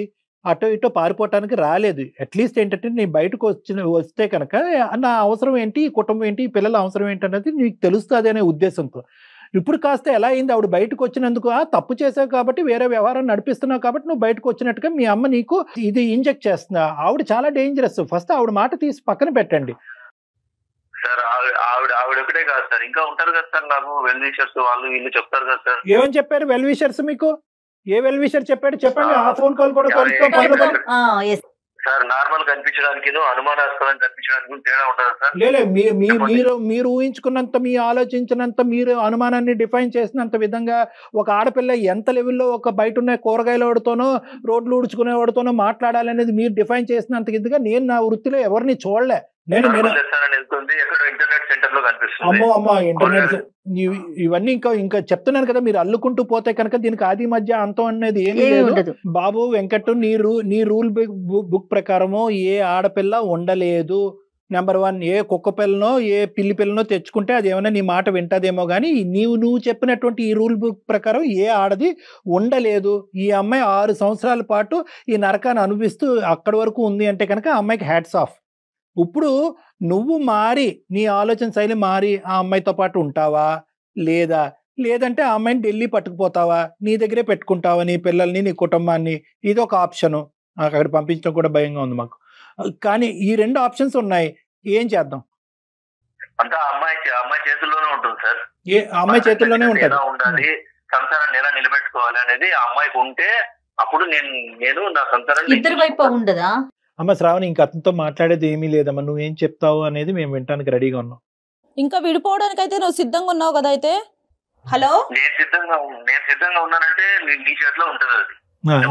అటో ఇటో పారిపోవటానికి రాలేదు. అట్లీస్ట్ ఏంటంటే నేను బయటకు వస్తే కనుక నా అవసరం ఏంటి, ఈ కుటుంబం ఏంటి, ఈ పిల్లల అవసరం ఏంటి అనేది నీకు తెలుస్తుంది అనే ఉద్దేశంతో. ఇప్పుడు కాస్త ఎలా అయింది? ఆవిడ బయటకు వచ్చినందుకు తప్పు చేసావు కాబట్టి, వేరే వ్యవహారం నడిపిస్తున్నావు కాబట్టి నువ్వు బయటకు వచ్చినట్టుగా మీ అమ్మ నీకు ఇది ఇంజెక్ట్ చేస్తున్నా. ఆవిడ చాలా డేంజరస్. ఫస్ట్ ఆవిడ మాట తీసి పక్కన పెట్టండి సార్. ఆవిడ ఒకటే కాదు సార్, ఇంకా ఉంటారు కదా సార్. నాకు వెల్ విషర్స్ వాళ్ళు వీళ్ళు చెప్తారు కదా సార్. ఏమని చెప్పారు వెల్ విషర్స్ మీకు? ఏ వెల్ విషర్ చెప్పాడు? చెప్పండి. ఆ ఫోన్ కాల్ కూడా సార్ నార్మల్ కనిపించడానికి, అనుమానాస్పదం కనిపించడానికి తేడా ఉంటుందా సార్? లేదు, మీరు ఊహించుకున్నంత, మీ ఆలోచించినంత, మీరు అనుమానాన్ని డిఫైన్ చేసినంత విధంగా ఒక ఆడపిల్ల ఎంత లెవెల్లో ఒక బయట ఉన్న కూరగాయల వాడితోనో, రోడ్లు ఊడ్చుకునే వాడితోనో మాట్లాడాలనేది మీరు డిఫైన్ చేసినంత ఇదిగా నేను నా వృత్తిలో ఎవరిని చూడలే. అమ్మో ఇంటర్నెట్ ఇవన్నీ ఇంకా చెప్తున్నాను కదా. మీరు అల్లుకుంటూ పోతే కనుక దీనికి ఆది మధ్య అంతం అనేది ఏమీ లేదు బాబు. వెంకట్, నీ రూల్ బుక్ ప్రకారము ఏ ఆడపిల్ల ఉండలేదు. నెంబర్ 1, ఏ కుక్క పిల్లనో ఏ పిల్లి పిల్లనో తెచ్చుకుంటే అది ఏమైనా నీ మాట వింటదేమో కానీ నువ్వు చెప్పినటువంటి ఈ రూల్ బుక్ ప్రకారం ఏ ఆడది ఉండలేదు. ఈ అమ్మాయి 6 సంవత్సరాల పాటు ఈ నరకాన్ని అనుభవిస్తూ అక్కడి వరకు ఉంది అంటే కనుక ఆ అమ్మాయికి హ్యాట్స్ ఆఫ్. ఇప్పుడు నువ్వు మారి, నీ ఆలోచన శైలి మారి ఆ అమ్మాయితో పాటు ఉంటావా లేదంటే ఆ అమ్మాయిని ఢిల్లీ పట్టుకుపోతావా, నీ దగ్గరే పెట్టుకుంటావా నీ పిల్లల్ని, నీ కుటుంబాన్ని? ఇది ఒక ఆప్షను. అక్కడ పంపించడం కూడా భయంగా ఉంది మాకు. కానీ ఈ 2 ఆప్షన్స్ ఉన్నాయి. ఏం చేద్దాం? అంటే అమ్మాయి చేతుల్లోనే ఉంటుంది సార్. అమ్మాయి చేతుల్లోనే ఉంటుంది. ఉండాలి, సంసారాన్ని ఎలా నిలబెట్టుకోవాలి అనేది ఆ అమ్మాయికి ఉంటే అప్పుడు నేను నా సంసారాన్ని. ఇద్దరు వైపు ఉండదా? అమ్మ శ్రావణి, ఇంకా అతనితో మాట్లాడేది ఏమీ లేదమ్మా, నువ్వేం చెప్తావు అనేది మేము వినడానికి రెడీగా ఉన్నాం. ఇంకా విడిపోవడానికి అయితే నువ్వు సిద్ధంగా ఉన్నావు కదా అయితే? హలో, నేను సిద్ధంగా ఉన్నానంటే నీ చేతిలో ఉంటది అది.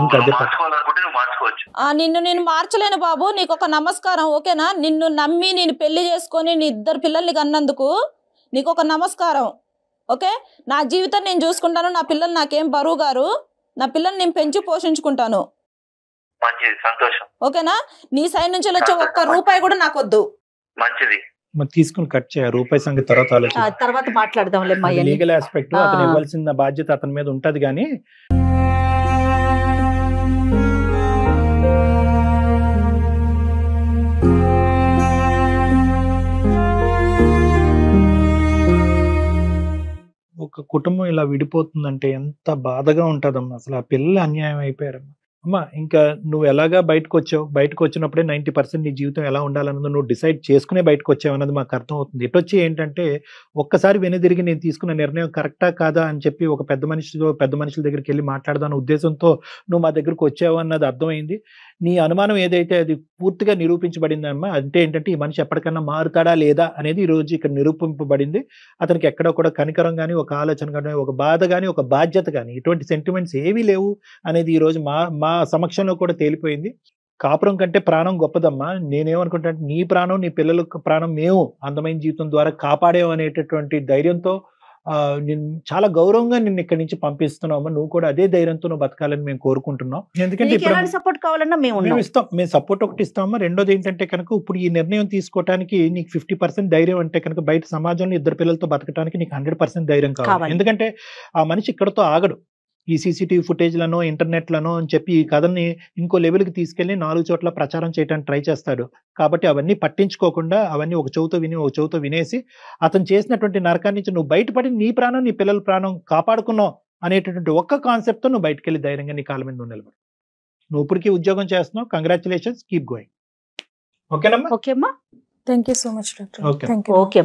ఇంకా అదే మార్చుకోవాలనుకుంటే నువ్వు మార్చుకోవచ్చు. నిన్ను నేను మార్చలేను బాబు, నీకు ఒక నమస్కారం, ఓకేనా? నిన్ను నమ్మి నేను పెళ్లి చేసుకొని నీ 2 పిల్లల్ని కన్నందుకు నీకు ఒక నమస్కారం, ఓకే? నా జీవితం నేను చూసుకుంటాను, నా పిల్లలు నాకేం బరువు గారు, నా పిల్లల్ని నేను పెంచి పోషించుకుంటాను. మంచిది, సంతోషం. ఓకేనా? నీ సైడ్ నుంచి వచ్చే 1 రూపాయి కూడా నాకు వద్దు. మంచిది. తీసుకుని కట్ చేయ, రూపాయి సంగతి తర్వాత ఆలోచించాలి, తర్వాత మాట్లాడదాంలే. లీగల్ ఆస్పెక్ట్ అతను ఇవ్వాల్సిన బాధ్యత అతని మీద ఉంటది. కానీ ఒక కుటుంబం ఇలా విడిపోతుందంటే ఎంత బాధగా ఉంటదమ్మా. అసలు ఆ పిల్లలు అన్యాయం అయిపోయారమ్మా. అమ్మా, ఇంకా నువ్వు ఎలాగా బయటకు వచ్చావు, బయటకు వచ్చినప్పుడే 90% నీ జీవితం ఎలా ఉండాలన్నది నువ్వు డిసైడ్ చేసుకునే బయటకు వచ్చావు అన్నది మాకు అర్థం అవుతుంది. ఇటొచ్చి ఏంటంటే ఒక్కసారి వెనుదిరిగి నేను తీసుకున్న నిర్ణయం కరెక్టా కాదా అని చెప్పి ఒక పెద్ద మనుషుల దగ్గరికి వెళ్ళి మాట్లాడదాని ఉద్దేశంతో నువ్వు మా దగ్గరకు వచ్చావు అన్నది అర్థమైంది. నీ అనుమానం ఏదైతే అది పూర్తిగా నిరూపించబడిందమ్మా. అంటే ఏంటంటే ఈ మనిషి ఎప్పటికన్నా మారుతాడా లేదా అనేది ఈ రోజు ఇక్కడ నిరూపింపబడింది. అతనికి ఎక్కడ కూడా కనికరం కానీ, ఒక ఆలోచన కానీ, ఒక బాధ కానీ, ఒక బాధ్యత కానీ, ఇటువంటి సెంటిమెంట్స్ ఏవీ లేవు అనేది ఈ రోజు మా సమక్షంలో కూడా తేలిపోయింది. కాపురం కంటే ప్రాణం గొప్పదమ్మా. నేనేమనుకుంటా, నీ ప్రాణం, నీ పిల్లల ప్రాణం మేము అందమైన జీవితం ద్వారా కాపాడేం అనేటటువంటి ధైర్యంతో నేను చాలా గౌరవంగా నిన్ను ఇక్కడి నుంచి పంపిస్తున్నామా. నువ్వు కూడా అదే ధైర్యంతో నువ్వు బతకాలని మేము కోరుకుంటున్నాం. ఎందుకంటే ఇప్పుడు సపోర్ట్ కావాలన్నా మేము ఇస్తాం, మేము సపోర్ట్ ఒకటి ఇస్తామా. రెండోది ఏంటంటే కనుక ఇప్పుడు ఈ నిర్ణయం తీసుకోవడానికి నీకు 50% ధైర్యం అంటే కనుక బయట సమాజంలో 2 పిల్లలతో బతకడానికి నీకు 100% ధైర్యం కావాలి. ఎందుకంటే ఆ మనిషి ఇక్కడతో ఆగడు. ఈ సీసీటీవీ ఫుటేజ్లను, ఇంటర్నెట్లను అని చెప్పి ఈ కథని ఇంకో లెవెల్కి తీసుకెళ్లి 4 చోట్ల ప్రచారం చేయడానికి ట్రై చేస్తాడు. కాబట్టి అవన్నీ పట్టించుకోకుండా అవన్నీ ఒక చెవుతో వినేసి అతను చేసినటువంటి నరకాన్ని నుంచి నువ్వు బయటపడి నీ ప్రాణం, నీ పిల్లల ప్రాణం కాపాడుకున్నావు అనేటటువంటి ఒక్క కాన్సెప్ట్తో నువ్వు బయటకు వెళ్ళి ధైర్యంగా నీ కాళ్ళ మీద నువ్వు నిలబడు. నువ్వు ఇప్పటికీ ఉద్యోగం చేస్తున్నావు, కంగ్రాచులేషన్స్, కీప్ గోయింగ్. ఓకేనమ్మా? ఓకేమ్మా, thank you so much doctor. Okay. Thank you. Okay.